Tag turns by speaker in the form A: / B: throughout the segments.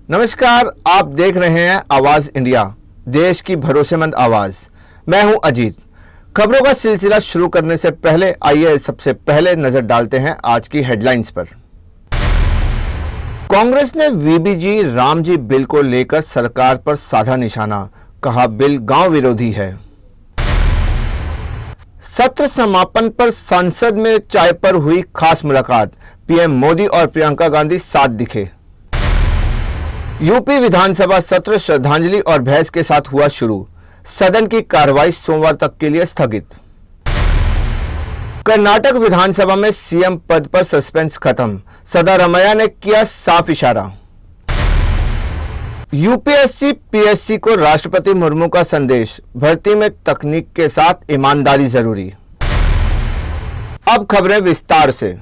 A: नमस्कार, आप देख रहे हैं आवाज इंडिया, देश की भरोसेमंद आवाज। मैं हूं अजीत। खबरों का सिलसिला शुरू करने से पहले आइए सबसे पहले नजर डालते हैं आज की हेडलाइंस पर। कांग्रेस ने वीबीजी रामजी बिल को लेकर सरकार पर साधा निशाना, कहा बिल गांव विरोधी है। सत्र समापन पर संसद में चाय पर हुई खास मुलाकात, पीएम मोदी और प्रियंका गांधी साथ दिखे। यूपी विधानसभा सत्र श्रद्धांजलि और बहस के साथ हुआ शुरू, सदन की कार्रवाई सोमवार तक के लिए स्थगित। कर्नाटक विधानसभा में सीएम पद पर सस्पेंस खत्म, सिद्धरामैया ने किया साफ इशारा। यूपीएससी पीएससी को राष्ट्रपति मुर्मू का संदेश, भर्ती में तकनीक के साथ ईमानदारी जरूरी। अब खबरें विस्तार से।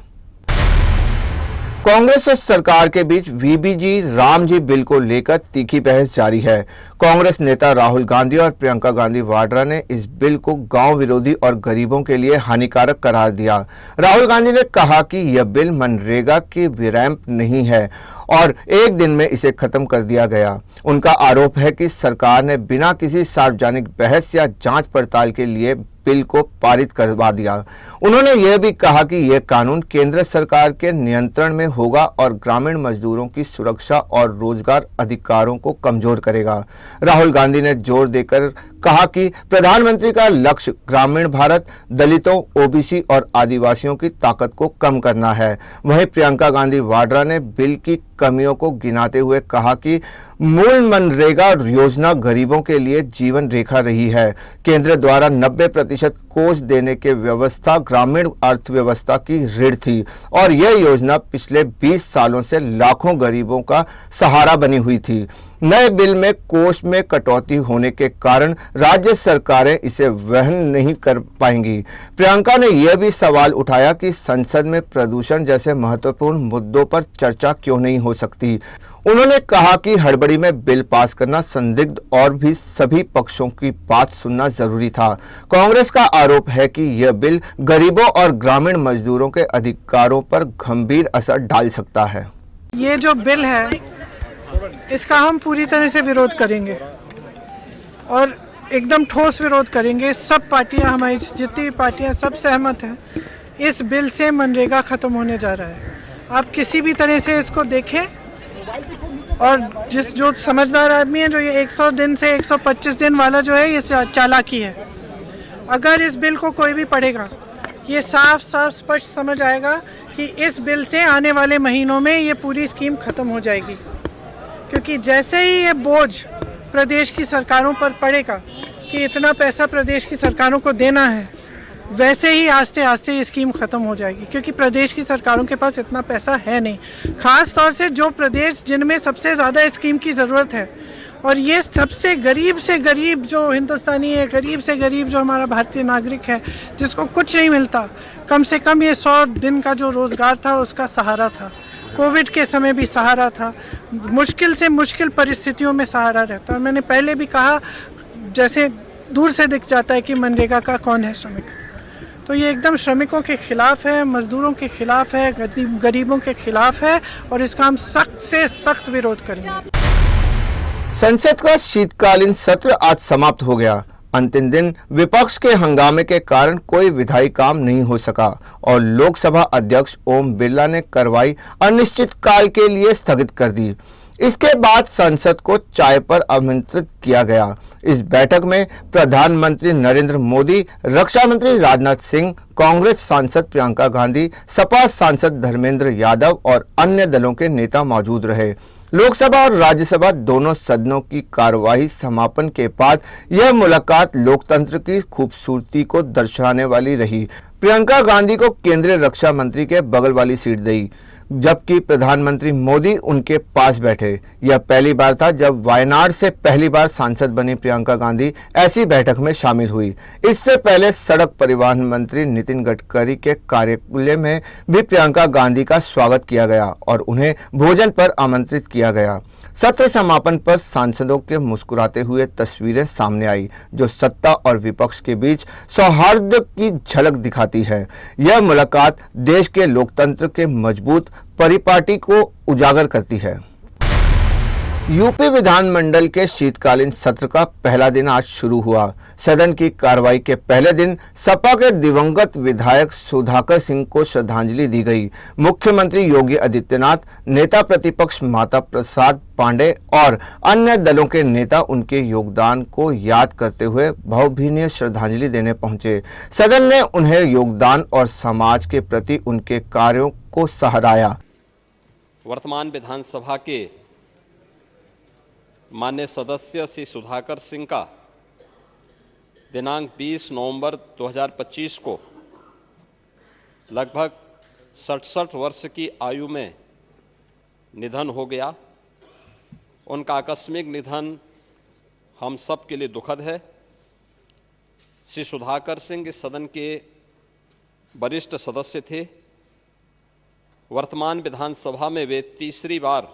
A: कांग्रेस और सरकार के बीच वीबीजी रामजी बिल को लेकर तीखी बहस जारी है। कांग्रेस नेता राहुल गांधी और प्रियंका गांधी वाड्रा ने इस बिल को गांव विरोधी और गरीबों के लिए हानिकारक करार दिया। राहुल गांधी ने कहा कि यह बिल मनरेगा की रिवैम्प नहीं है और एक दिन में इसे खत्म कर दिया गया। उनका आरोप है कि सरकार ने बिना किसी सार्वजनिक बहस या जांच पड़ताल के लिए बिल को पारित करवा दिया। उन्होंने यह भी कहा कि यह कानून केंद्र सरकार के नियंत्रण में होगा और ग्रामीण मजदूरों की सुरक्षा और रोजगार अधिकारों को कमजोर करेगा। राहुल गांधी ने जोर देकर कहा कि प्रधानमंत्री का लक्ष्य ग्रामीण भारत, दलितों, ओबीसी और आदिवासियों की ताकत को कम करना है। वहीं प्रियंका गांधी वाड्रा ने बिल की कमियों को गिनाते हुए कहा कि मूल मनरेगा योजना गरीबों के लिए जीवन रेखा रही है। केंद्र द्वारा 90% कोष देने की व्यवस्था ग्रामीण अर्थव्यवस्था की रीढ़ थी और यह योजना पिछले 20 सालों से लाखों गरीबों का सहारा बनी हुई थी। नए बिल में कोष में कटौती होने के कारण राज्य सरकारें इसे वहन नहीं कर पाएंगी। प्रियंका ने यह भी सवाल उठाया कि संसद में प्रदूषण जैसे महत्वपूर्ण मुद्दों पर चर्चा क्यों नहीं हो सकती। उन्होंने कहा कि हड़बड़ी में बिल पास करना संदिग्ध और भी सभी पक्षों की बात सुनना जरूरी था। कांग्रेस का आरोप है कि यह बिल गरीबों और ग्रामीण मजदूरों के अधिकारों पर गंभीर असर डाल सकता है।
B: ये जो बिल है इसका हम पूरी तरह से विरोध करेंगे और एकदम ठोस विरोध करेंगे। सब पार्टियां, हमारी जितनी भी पार्टियां, सब सहमत हैं। इस बिल से मनरेगा खत्म होने जा रहा है। आप किसी भी तरह से इसको देखें और जो समझदार आदमी है, जो ये 100 दिन से 125 दिन वाला जो है, ये चालाकी है। अगर इस बिल को कोई भी पढ़ेगा, ये साफ स्पष्ट समझ आएगा कि इस बिल से आने वाले महीनों में ये पूरी स्कीम खत्म हो जाएगी। क्योंकि जैसे ही ये बोझ प्रदेश की सरकारों पर पड़ेगा कि इतना पैसा प्रदेश की सरकारों को देना है, वैसे ही आस्ते आस्ते ये स्कीम खत्म हो जाएगी। क्योंकि प्रदेश की सरकारों के पास इतना पैसा है नहीं, खास तौर से जो प्रदेश जिनमें सबसे ज़्यादा स्कीम की ज़रूरत है। और ये सबसे गरीब से गरीब जो हिंदुस्तानी है, गरीब से गरीब जो हमारा भारतीय नागरिक है, जिसको कुछ नहीं मिलता, कम से कम ये 100 दिन का जो रोज़गार था उसका सहारा था। कोविड के समय भी सहारा था, मुश्किल से मुश्किल परिस्थितियों में सहारा रहता है। मैंने पहले भी कहा, जैसे दूर से दिख जाता है कि मनरेगा का कौन है श्रमिक, तो ये एकदम श्रमिकों के खिलाफ है, मजदूरों के खिलाफ है, गरीबों के खिलाफ है और इसका हम सख्त से सख्त विरोध करेंगे।
A: संसद का शीतकालीन सत्र आज समाप्त हो गया। अंतिम दिन विपक्ष के हंगामे के कारण कोई विधायी काम नहीं हो सका और लोकसभा अध्यक्ष ओम बिरला ने कार्रवाई अनिश्चितकाल के लिए स्थगित कर दी। इसके बाद संसद को चाय पर आमंत्रित किया गया। इस बैठक में प्रधानमंत्री नरेंद्र मोदी, रक्षा मंत्री राजनाथ सिंह, कांग्रेस सांसद प्रियंका गांधी, सपा सांसद धर्मेंद्र यादव और अन्य दलों के नेता मौजूद रहे। लोकसभा और राज्यसभा दोनों सदनों की कार्यवाही समापन के बाद यह मुलाकात लोकतंत्र की खूबसूरती को दर्शाने वाली रही। प्रियंका गांधी को केंद्रीय रक्षा मंत्री के बगल वाली सीट दी, जबकि प्रधानमंत्री मोदी उनके पास बैठे। यह पहली बार था जब वायनाड से पहली बार सांसद बनी प्रियंका गांधी ऐसी बैठक में शामिल हुई। इससे पहले सड़क परिवहन मंत्री नितिन गडकरी के कार्यालय में भी प्रियंका गांधी का स्वागत किया गया और उन्हें भोजन पर आमंत्रित किया गया। सत्र समापन पर सांसदों के मुस्कुराते हुए तस्वीरें सामने आई, जो सत्ता और विपक्ष के बीच सौहार्द की झलक दिखाती है। यह मुलाकात देश के लोकतंत्र के मजबूत परिपाटी को उजागर करती है। यूपी विधानमंडल के शीतकालीन सत्र का पहला दिन आज शुरू हुआ। सदन की कार्रवाई के पहले दिन सपा के दिवंगत विधायक सुधाकर सिंह को श्रद्धांजलि दी गई। मुख्यमंत्री योगी आदित्यनाथ, नेता प्रतिपक्ष माता प्रसाद पांडे और अन्य दलों के नेता उनके योगदान को याद करते हुए भावभीनी श्रद्धांजलि देने पहुंचे। सदन ने उन्हें योगदान और समाज के प्रति उनके कार्यों को सराहा।
C: वर्तमान विधानसभा के माननीय सदस्य श्री सुधाकर सिंह का दिनांक 20 नवंबर 2025 को लगभग 67 वर्ष की आयु में निधन हो गया। उनका आकस्मिक निधन हम सब के लिए दुखद है। श्री सुधाकर सिंह इस सदन के वरिष्ठ सदस्य थे। वर्तमान विधानसभा में वे तीसरी बार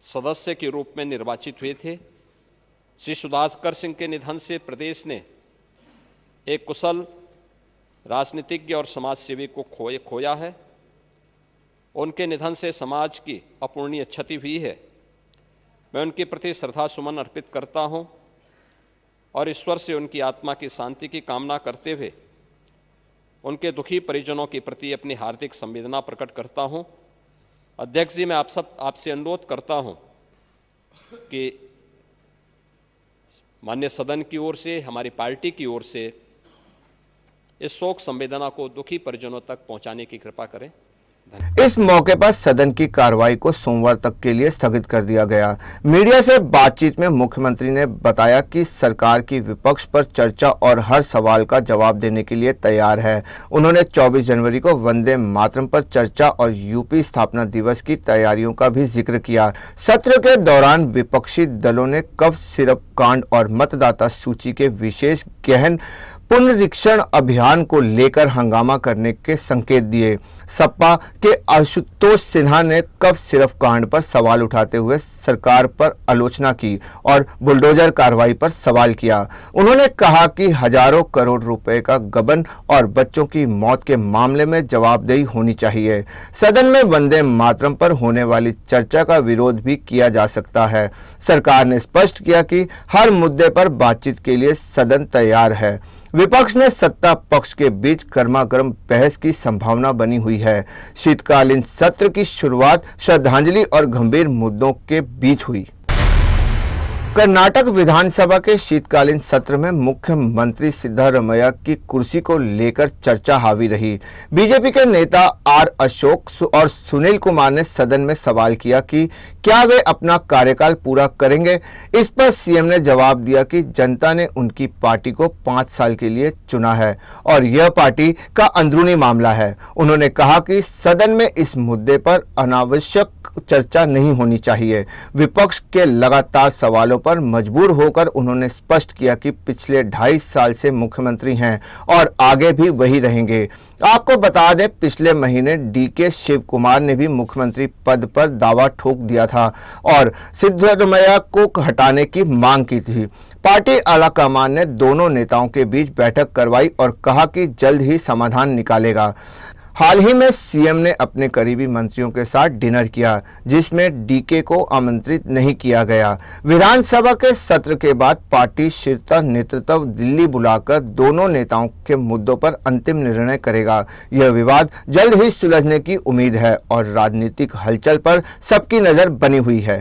C: सदस्य के रूप में निर्वाचित हुए थे। श्री सुधाकर सिंह के निधन से प्रदेश ने एक कुशल राजनीतिज्ञ और समाजसेवी को खोया है। उनके निधन से समाज की अपूरणीय क्षति हुई है। मैं उनके प्रति श्रद्धा सुमन अर्पित करता हूं और ईश्वर से उनकी आत्मा की शांति की कामना करते हुए उनके दुखी परिजनों के प्रति अपनी हार्दिक संवेदना प्रकट करता हूं। अध्यक्ष जी, मैं आपसे अनुरोध करता हूं कि माननीय सदन की ओर से, हमारी पार्टी की ओर से इस शोक संवेदना को दुखी परिजनों तक पहुंचाने की कृपा करें।
A: इस मौके पर सदन की कार्रवाई को सोमवार तक के लिए स्थगित कर दिया गया। मीडिया से बातचीत में मुख्यमंत्री ने बताया कि सरकार की विपक्ष पर चर्चा और हर सवाल का जवाब देने के लिए तैयार है। उन्होंने 24 जनवरी को वंदे मातरम पर चर्चा और यूपी स्थापना दिवस की तैयारियों का भी जिक्र किया। सत्र के दौरान विपक्षी दलों ने कफ सिरप कांड और मतदाता सूची के विशेष गहन पुनरीक्षण अभियान को लेकर हंगामा करने के संकेत दिए। सपा के आशुतोष सिन्हा ने कफ सिरप कांड पर सवाल उठाते हुए सरकार पर आलोचना की और बुलडोजर कार्रवाई पर सवाल किया। उन्होंने कहा कि हजारों करोड़ रुपए का गबन और बच्चों की मौत के मामले में जवाबदेही होनी चाहिए। सदन में वंदे मातरम पर होने वाली चर्चा का विरोध भी किया जा सकता है। सरकार ने स्पष्ट किया कि हर मुद्दे पर बातचीत के लिए सदन तैयार है। विपक्ष ने सत्ता पक्ष के बीच गर्मागर्म बहस की संभावना बनी हुई है। शीतकालीन सत्र की शुरुआत श्रद्धांजलि और गंभीर मुद्दों के बीच हुई। कर्नाटक विधानसभा के शीतकालीन सत्र में मुख्यमंत्री सिद्धारमैया की कुर्सी को लेकर चर्चा हावी रही। बीजेपी के नेता आर अशोक और सुनील कुमार ने सदन में सवाल किया कि क्या वे अपना कार्यकाल पूरा करेंगे। इस पर सीएम ने जवाब दिया कि जनता ने उनकी पार्टी को 5 साल के लिए चुना है और यह पार्टी का अंदरूनी मामला है। उन्होंने कहा कि सदन में इस मुद्दे पर अनावश्यक चर्चा नहीं होनी चाहिए। विपक्ष के लगातार सवालों पर मजबूर होकर उन्होंने स्पष्ट किया कि पिछले 2.5 साल से मुख्यमंत्री हैं और आगे भी वही रहेंगे। आपको बता दें, पिछले महीने डीके शिव कुमार ने भी मुख्यमंत्री पद पर दावा ठोक दिया था और सिद्धारमैया को हटाने की मांग की थी। पार्टी आलाकमान ने दोनों नेताओं के बीच बैठक करवाई और कहा कि जल्द ही समाधान निकालेगा। हाल ही में सीएम ने अपने करीबी मंत्रियों के साथ डिनर किया, जिसमें डीके को आमंत्रित नहीं किया गया। विधानसभा के सत्र के बाद पार्टी शीर्ष नेतृत्व दिल्ली बुलाकर दोनों नेताओं के मुद्दों पर अंतिम निर्णय करेगा। यह विवाद जल्द ही सुलझने की उम्मीद है और राजनीतिक हलचल पर सबकी नजर बनी हुई है।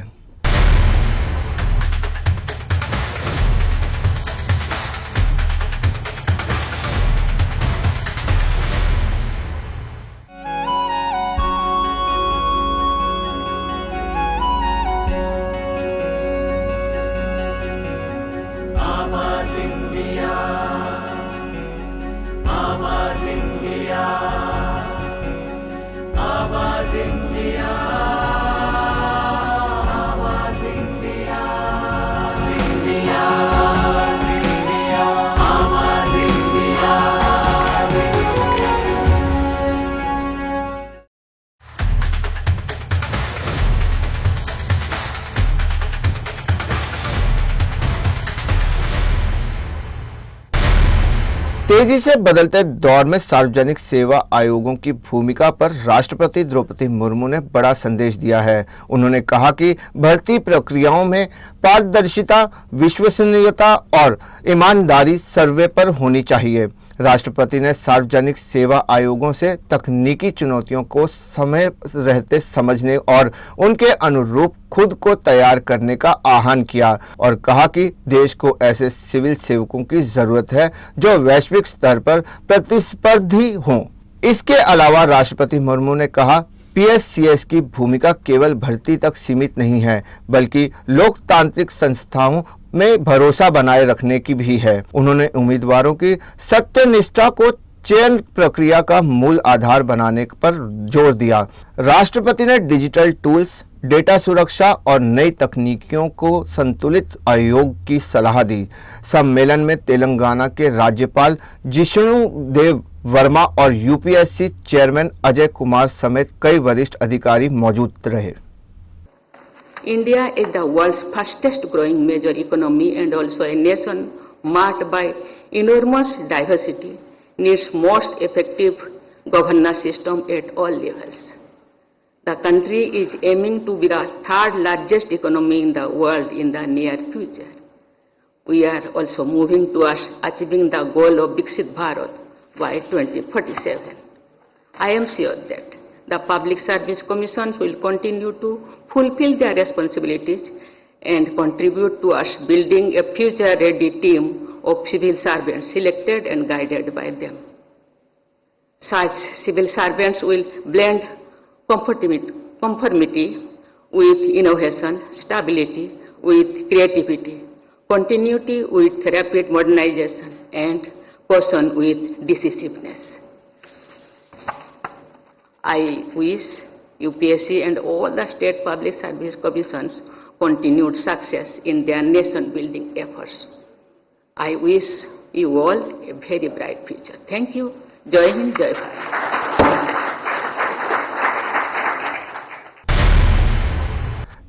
A: तेजी से बदलते दौर में सार्वजनिक सेवा आयोगों की भूमिका पर राष्ट्रपति द्रौपदी मुर्मू ने बड़ा संदेश दिया है। उन्होंने कहा कि भर्ती प्रक्रियाओं में पारदर्शिता, विश्वसनीयता और ईमानदारी सर्वे पर होनी चाहिए। राष्ट्रपति ने सार्वजनिक सेवा आयोगों से तकनीकी चुनौतियों को समय रहते समझने और उनके अनुरूप खुद को तैयार करने का आह्वान किया और कहा कि देश को ऐसे सिविल सेवकों की जरूरत है जो वैश्विक स्तर पर प्रतिस्पर्धी हों। इसके अलावा राष्ट्रपति मुर्मू ने कहा, पीएससीएस की भूमिका केवल भर्ती तक सीमित नहीं है, बल्कि लोकतांत्रिक संस्थाओं में भरोसा बनाए रखने की भी है। उन्होंने उम्मीदवारों की सत्यनिष्ठा को चयन प्रक्रिया का मूल आधार बनाने पर जोर दिया। राष्ट्रपति ने डिजिटल टूल्स, डेटा सुरक्षा और नई तकनीकियों को संतुलित आयोग की सलाह दी। सम्मेलन में तेलंगाना के राज्यपाल जिष्णु देव वर्मा और यूपीएससी चेयरमैन अजय कुमार समेत कई वरिष्ठ अधिकारी मौजूद रहे।
D: India is the world's fastest growing major economy and also a nation marked by enormous diversity, needs most effective governance system at all levels. The country is aiming to be the third largest economy in the world in the near future. We are also moving towards achieving the goal of Viksit Bharat by 2047. I am sure that the Public Service Commissions will continue to fulfill their responsibilities and contribute towards building a future-ready team of civil servants selected and guided by them. Such civil servants will blend conformity with innovation, stability with creativity, continuity with rapid modernization, and caution with decisiveness. I wish UPSC and all the state public service commissions continued success in their nation-building efforts. I wish you all a very bright future. Thank you. Jai Hind, Jai Bharat.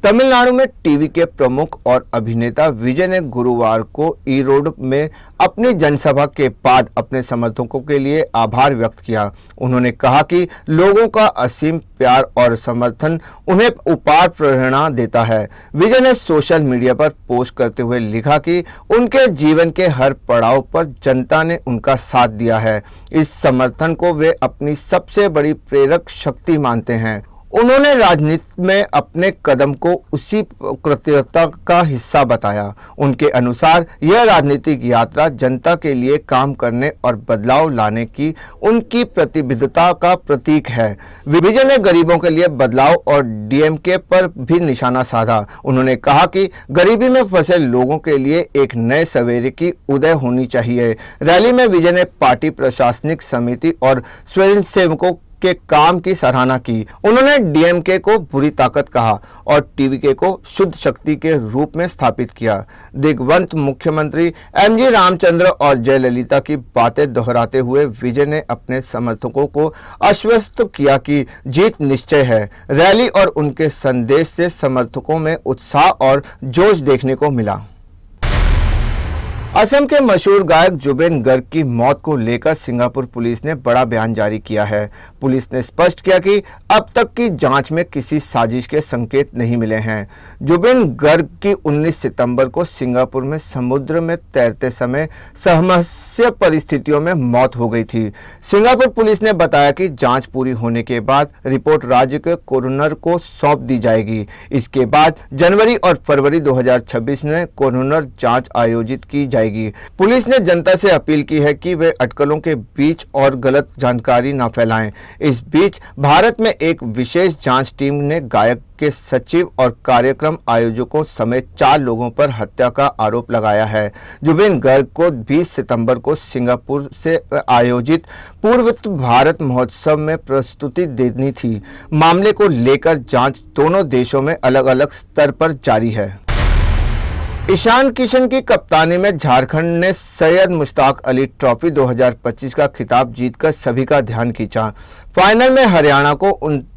A: Tamil Nadu में TV के प्रमुख और अभिनेता विजय ने गुरुवार को ईरोड में अपनी जनसभा के बाद अपने समर्थकों के लिए आभार व्यक्त किया। उन्होंने कहा कि लोगों का असीम प्यार और समर्थन उन्हें अपार प्रेरणा देता है। विजय ने सोशल मीडिया पर पोस्ट करते हुए लिखा कि उनके जीवन के हर पड़ाव पर जनता ने उनका साथ दिया है। इस समर्थन को वे अपनी सबसे बड़ी प्रेरक शक्ति मानते हैं। उन्होंने राजनीति में अपने कदम को उसी कृतज्ञता का हिस्सा बताया। उनके अनुसार यह राजनीतिक यात्रा जनता के लिए काम करने और बदलाव लाने की उनकी प्रतिबद्धता का प्रतीक है। विजय ने गरीबों के लिए बदलाव और डीएमके पर भी निशाना साधा। उन्होंने कहा कि गरीबी में फंसे लोगों के लिए एक नए सवेरे की उदय होनी चाहिए। रैली में विजय ने पार्टी प्रशासनिक समिति और स्वयंसेवकों के काम की सराहना की। उन्होंने डीएमके को बुरी ताकत कहा और टीवीके को शुद्ध शक्ति के रूप में स्थापित किया। दिग्वंत मुख्यमंत्री एमजी रामचंद्र और जयललिता की बातें दोहराते हुए विजय ने अपने समर्थकों को आश्वस्त किया कि जीत निश्चय है। रैली और उनके संदेश से समर्थकों में उत्साह और जोश देखने को मिला। असम के मशहूर गायक जुबिन गर्ग की मौत को लेकर सिंगापुर पुलिस ने बड़ा बयान जारी किया है। पुलिस ने स्पष्ट किया कि अब तक की जांच में किसी साजिश के संकेत नहीं मिले हैं। जुबिन गर्ग की 19 सितंबर को सिंगापुर में समुद्र में तैरते समय समस्या परिस्थितियों में मौत हो गई थी। सिंगापुर पुलिस ने बताया कि जांच पूरी होने के बाद रिपोर्ट राज्य के कोरोनर को सौंप दी जाएगी। इसके बाद जनवरी और फरवरी 2026 में कोरोनर जांच आयोजित की जाएगी। पुलिस ने जनता से अपील की है कि वे अटकलों के बीच और गलत जानकारी न फैलाएं। इस बीच भारत में एक विशेष जांच टीम ने गायक के सचिव और कार्यक्रम आयोजकों समेत 4 लोगों पर हत्या का आरोप लगाया है। जुबिन गर्ग को 20 सितंबर को सिंगापुर से आयोजित पूर्व भारत महोत्सव में प्रस्तुति देनी थी। मामले को लेकर जांच दोनों देशों में अलग-अलग स्तर पर जारी है। ईशान किशन की कप्तानी में झारखंड ने सैयद मुश्ताक अली ट्रॉफी 2025 का खिताब जीतकर सभी का ध्यान खींचा। फाइनल में हरियाणा को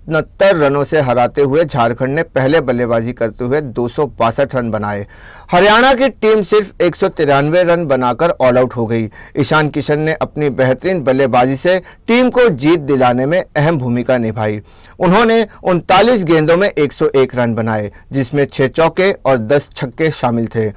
A: 269 रनों से हराते हुए झारखंड ने पहले बल्लेबाजी करते हुए 262 रन बनाए। हरियाणा की टीम सिर्फ 193 रन बनाकर ऑल आउट हो गई। ईशान किशन ने अपनी बेहतरीन बल्लेबाजी से टीम को जीत दिलाने में अहम भूमिका निभाई। उन्होंने 39 गेंदों में 101 रन बनाए, जिसमें 6 चौके और 10 छक्के शामिल थे।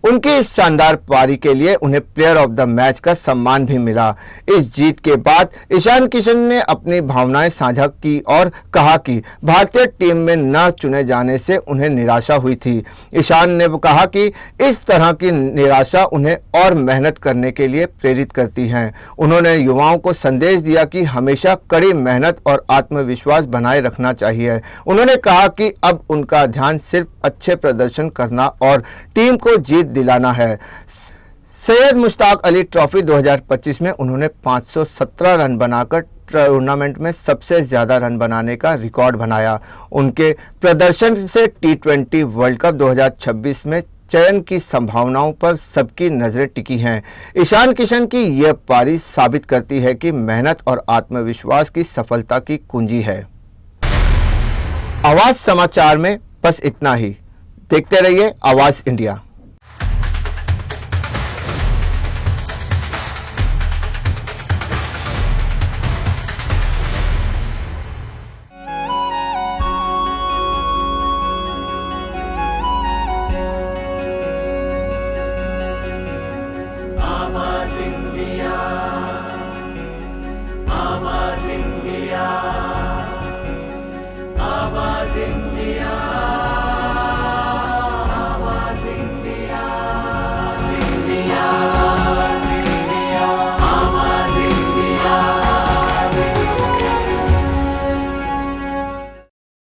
A: उनकी इस शानदार पारी के लिए उन्हें प्लेयर ऑफ द मैच का सम्मान भी मिला। इस जीत के बाद ईशान किशन ने अपनी भावनाएं साझा की और कहा कि भारतीय टीम में न चुने जाने से उन्हें निराशा हुई थी। ईशान ने कहा कि इस तरह की निराशा उन्हें और मेहनत करने के लिए प्रेरित करती है। उन्होंने युवाओं को संदेश दिया कि हमेशा कड़ी मेहनत और आत्मविश्वास बनाए रखना चाहिए। उन्होंने कहा कि अब उनका ध्यान सिर्फ अच्छे प्रदर्शन करना और टीम को जीत दिलाना है। सैयद मुश्ताक अली ट्रॉफी 2025 में उन्होंने 517 रन बनाकर टूर्नामेंट में सबसे ज्यादा रन बनाने का रिकॉर्ड बनाया। उनके प्रदर्शन से T20 वर्ल्ड कप 2026 में चयन की संभावनाओं पर सबकी नजरें टिकी हैं। ईशान किशन की यह पारी साबित करती है कि मेहनत और आत्मविश्वास की सफलता की कुंजी है। आवाज समाचार में बस इतना ही। देखते रहिए आवाज इंडिया।